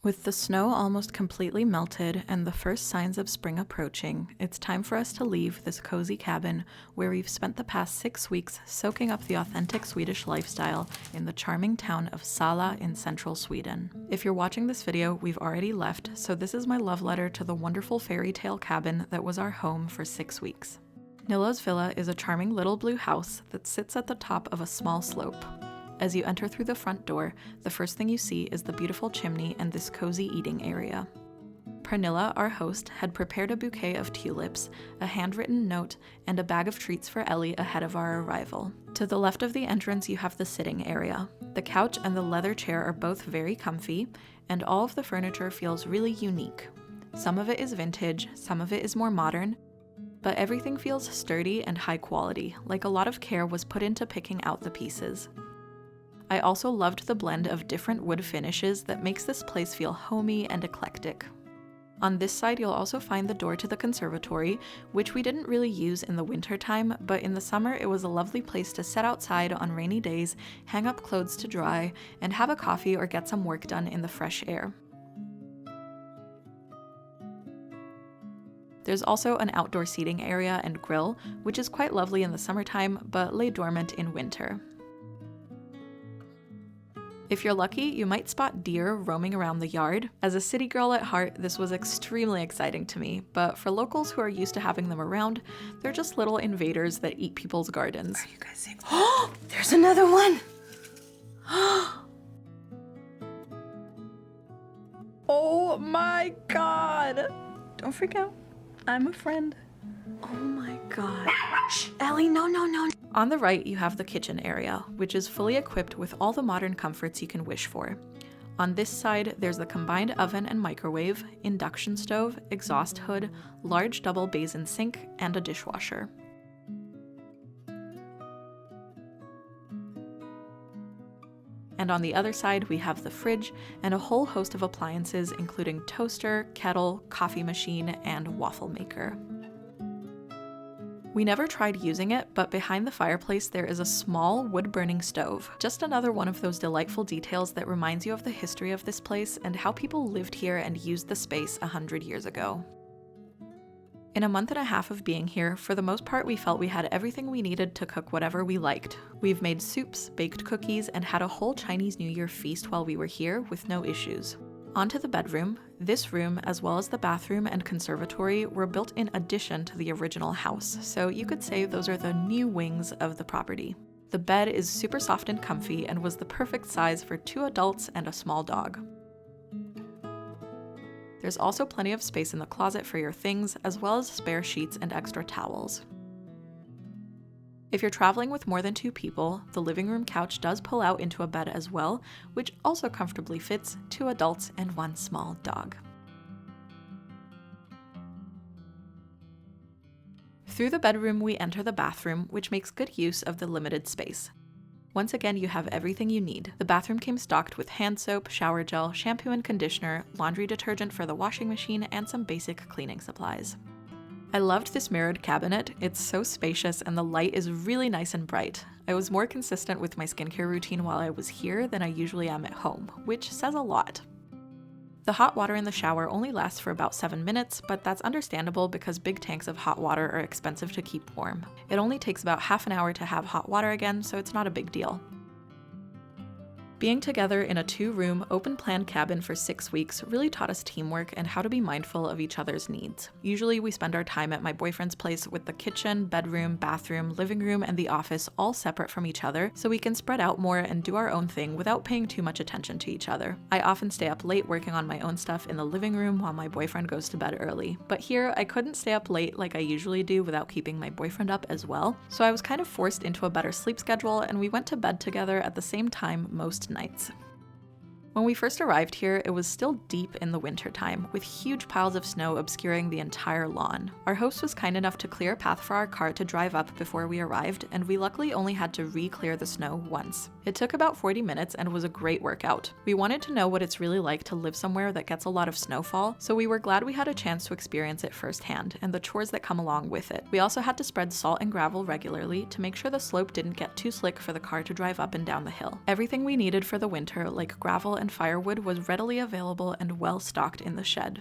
With the snow almost completely melted and the first signs of spring approaching, it's time for us to leave this cozy cabin where we've spent the past 6 weeks soaking up the authentic Swedish lifestyle in the charming town of Sala in central Sweden. If you're watching this video, we've already left, so this is my love letter to the wonderful Fairytale cabin that was our home for 6 weeks. Nilla's villa is a charming little blue house that sits at the top of a small slope. As you enter through the front door, the first thing you see is the beautiful chimney and this cozy eating area. Pernilla, our host, had prepared a bouquet of tulips, a handwritten note, and a bag of treats for Ellie ahead of our arrival. To the left of the entrance you have the sitting area. The couch and the leather chair are both very comfy, and all of the furniture feels really unique. Some of it is vintage, some of it is more modern, but everything feels sturdy and high quality, like a lot of care was put into picking out the pieces. I also loved the blend of different wood finishes that makes this place feel homey and eclectic. On this side you'll also find the door to the conservatory, which we didn't really use in the winter time, but in the summer it was a lovely place to sit outside on rainy days, hang up clothes to dry, and have a coffee or get some work done in the fresh air. There's also an outdoor seating area and grill, which is quite lovely in the summertime, but lay dormant in winter. If you're lucky, you might spot deer roaming around the yard. As a city girl at heart, this was extremely exciting to me, but for locals who are used to having them around, they're just little invaders that eat people's gardens. Are you guys seeing? Oh, there's another one! Oh my god! Don't freak out. I'm a friend. Oh my god. Shh, Ellie, no. On the right, you have the kitchen area, which is fully equipped with all the modern comforts you can wish for. On this side, there's the combined oven and microwave, induction stove, exhaust hood, large double basin sink, and a dishwasher. And on the other side, we have the fridge and a whole host of appliances, including toaster, kettle, coffee machine, and waffle maker. We never tried using it, but behind the fireplace there is a small wood-burning stove. Just another one of those delightful details that reminds you of the history of this place and how people lived here and used the space 100 years ago. In a month and a half of being here, for the most part we felt we had everything we needed to cook whatever we liked. We've made soups, baked cookies, and had a whole Chinese New Year feast while we were here with no issues. Onto the bedroom. This room, as well as the bathroom and conservatory, were built in addition to the original house, so you could say those are the new wings of the property. The bed is super soft and comfy and was the perfect size for 2 adults and a small dog. There's also plenty of space in the closet for your things, as well as spare sheets and extra towels. If you're traveling with more than 2 people, the living room couch does pull out into a bed as well, which also comfortably fits 2 adults and 1 small dog. Through the bedroom we enter the bathroom, which makes good use of the limited space. Once again, you have everything you need. The bathroom came stocked with hand soap, shower gel, shampoo and conditioner, laundry detergent for the washing machine, and some basic cleaning supplies. I loved this mirrored cabinet. It's so spacious and the light is really nice and bright. I was more consistent with my skincare routine while I was here than I usually am at home, which says a lot. The hot water in the shower only lasts for about 7 minutes, but that's understandable because big tanks of hot water are expensive to keep warm. It only takes about half an hour to have hot water again, so it's not a big deal. Being together in a 2-room, open-plan cabin for 6 weeks really taught us teamwork and how to be mindful of each other's needs. Usually we spend our time at my boyfriend's place with the kitchen, bedroom, bathroom, living room, and the office all separate from each other, so we can spread out more and do our own thing without paying too much attention to each other. I often stay up late working on my own stuff in the living room while my boyfriend goes to bed early. But here, I couldn't stay up late like I usually do without keeping my boyfriend up as well, so I was kind of forced into a better sleep schedule, and we went to bed together at the same time most nights. When we first arrived here, it was still deep in the winter time, with huge piles of snow obscuring the entire lawn. Our host was kind enough to clear a path for our car to drive up before we arrived, and we luckily only had to re-clear the snow once. It took about 40 minutes and was a great workout. We wanted to know what it's really like to live somewhere that gets a lot of snowfall, so we were glad we had a chance to experience it firsthand, and the chores that come along with it. We also had to spread salt and gravel regularly to make sure the slope didn't get too slick for the car to drive up and down the hill. Everything we needed for the winter, like gravel and and firewood was readily available and well stocked in the shed.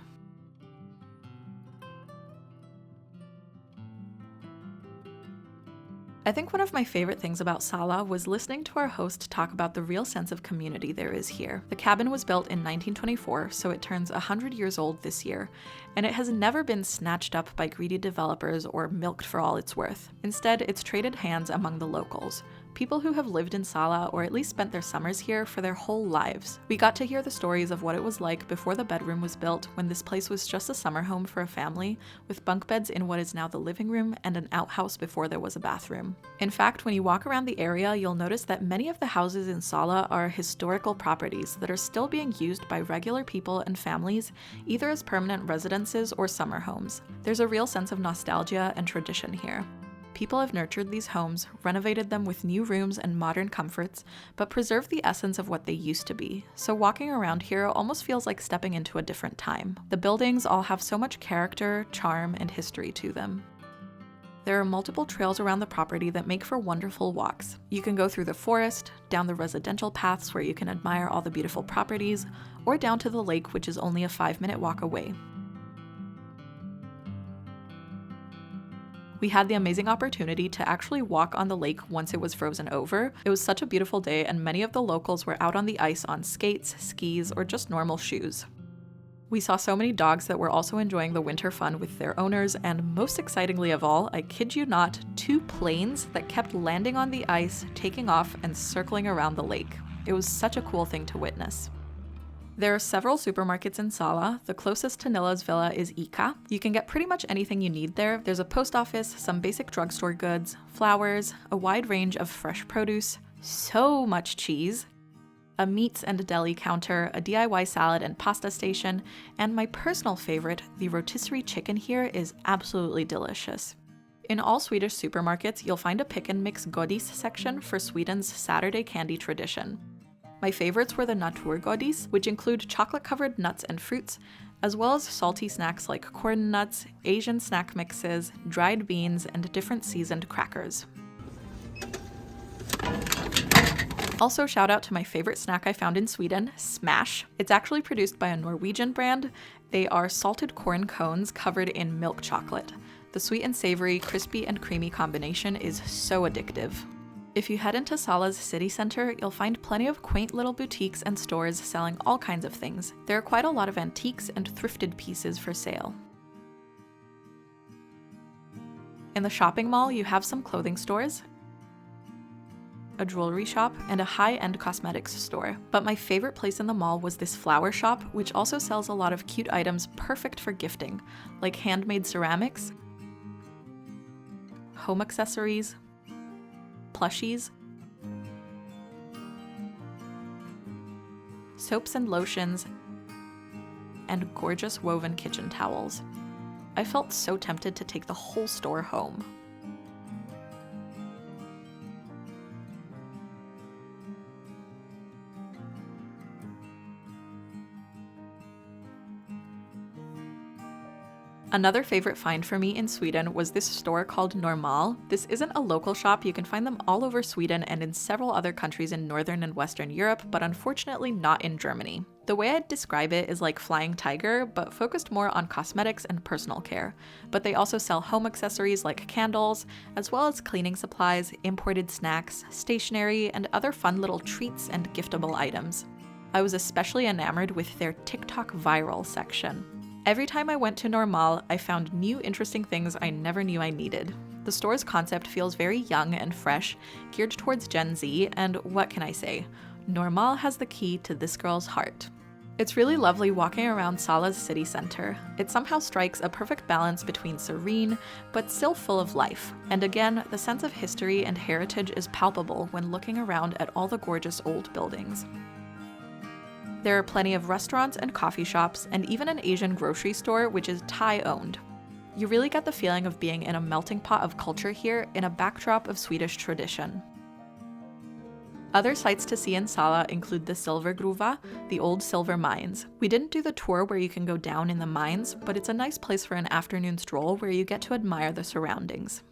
I think one of my favorite things about Sala was listening to our host talk about the real sense of community there is here. The cabin was built in 1924, so it turns 100 years old this year, and it has never been snatched up by greedy developers or milked for all it's worth. Instead, it's traded hands among the locals, people who have lived in Sala or at least spent their summers here for their whole lives. We got to hear the stories of what it was like before the bedroom was built, when this place was just a summer home for a family, with bunk beds in what is now the living room and an outhouse before there was a bathroom. In fact, when you walk around the area, you'll notice that many of the houses in Sala are historical properties that are still being used by regular people and families, either as permanent residences or summer homes. There's a real sense of nostalgia and tradition here. People have nurtured these homes, renovated them with new rooms and modern comforts, but preserved the essence of what they used to be. So walking around here almost feels like stepping into a different time. The buildings all have so much character, charm, and history to them. There are multiple trails around the property that make for wonderful walks. You can go through the forest, down the residential paths where you can admire all the beautiful properties, or down to the lake, which is only a 5-minute walk away. We had the amazing opportunity to actually walk on the lake once it was frozen over. It was such a beautiful day, and many of the locals were out on the ice on skates, skis, or just normal shoes. We saw so many dogs that were also enjoying the winter fun with their owners, and most excitingly of all, I kid you not, 2 planes that kept landing on the ice, taking off, and circling around the lake. It was such a cool thing to witness. There are several supermarkets in Sala. The closest to Nilla's villa is Ica. You can get pretty much anything you need there. There's a post office, some basic drugstore goods, flowers, a wide range of fresh produce, so much cheese, a meats and deli counter, a DIY salad and pasta station, and my personal favorite, the rotisserie chicken here is absolutely delicious. In all Swedish supermarkets, you'll find a pick and mix godis section for Sweden's Saturday candy tradition. My favorites were the naturgodis, which include chocolate-covered nuts and fruits, as well as salty snacks like corn nuts, Asian snack mixes, dried beans, and different seasoned crackers. Also, shout out to my favorite snack I found in Sweden, Smash. It's actually produced by a Norwegian brand. They are salted corn cones covered in milk chocolate. The sweet and savory, crispy and creamy combination is so addictive. If you head into Sala's city center, you'll find plenty of quaint little boutiques and stores selling all kinds of things. There are quite a lot of antiques and thrifted pieces for sale. In the shopping mall, you have some clothing stores, a jewelry shop, and a high-end cosmetics store. But my favorite place in the mall was this flower shop, which also sells a lot of cute items perfect for gifting, like handmade ceramics, home accessories, plushies, soaps and lotions, and gorgeous woven kitchen towels. I felt so tempted to take the whole store home. Another favorite find for me in Sweden was this store called Normal. This isn't a local shop. You can find them all over Sweden and in several other countries in Northern and Western Europe, but unfortunately not in Germany. The way I'd describe it is like Flying Tiger, but focused more on cosmetics and personal care. But they also sell home accessories like candles, as well as cleaning supplies, imported snacks, stationery, and other fun little treats and giftable items. I was especially enamored with their TikTok viral section. Every time I went to Normal, I found new interesting things I never knew I needed. The store's concept feels very young and fresh, geared towards Gen Z, and what can I say? Normal has the key to this girl's heart. It's really lovely walking around Sala's city center. It somehow strikes a perfect balance between serene, but still full of life. And again, the sense of history and heritage is palpable when looking around at all the gorgeous old buildings. There are plenty of restaurants and coffee shops, and even an Asian grocery store, which is Thai-owned. You really get the feeling of being in a melting pot of culture here in a backdrop of Swedish tradition. Other sights to see in Sala include the Silvergruva, the old silver mines. We didn't do the tour where you can go down in the mines, but it's a nice place for an afternoon stroll where you get to admire the surroundings.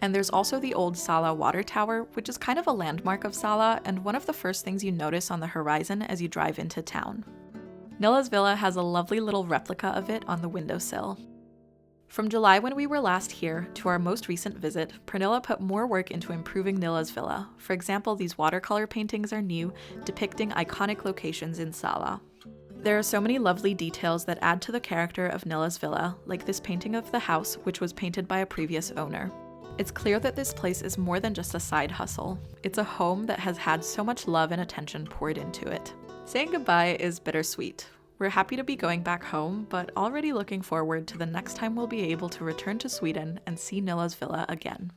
And there's also the old Sala water tower, which is kind of a landmark of Sala and one of the first things you notice on the horizon as you drive into town. Nilla's villa has a lovely little replica of it on the windowsill. From July when we were last here to our most recent visit, Pernilla put more work into improving Nilla's villa. For example, these watercolor paintings are new, depicting iconic locations in Sala. There are so many lovely details that add to the character of Nilla's villa, like this painting of the house, which was painted by a previous owner. It's clear that this place is more than just a side hustle. It's a home that has had so much love and attention poured into it. Saying goodbye is bittersweet. We're happy to be going back home, but already looking forward to the next time we'll be able to return to Sweden and see Nilla's villa again.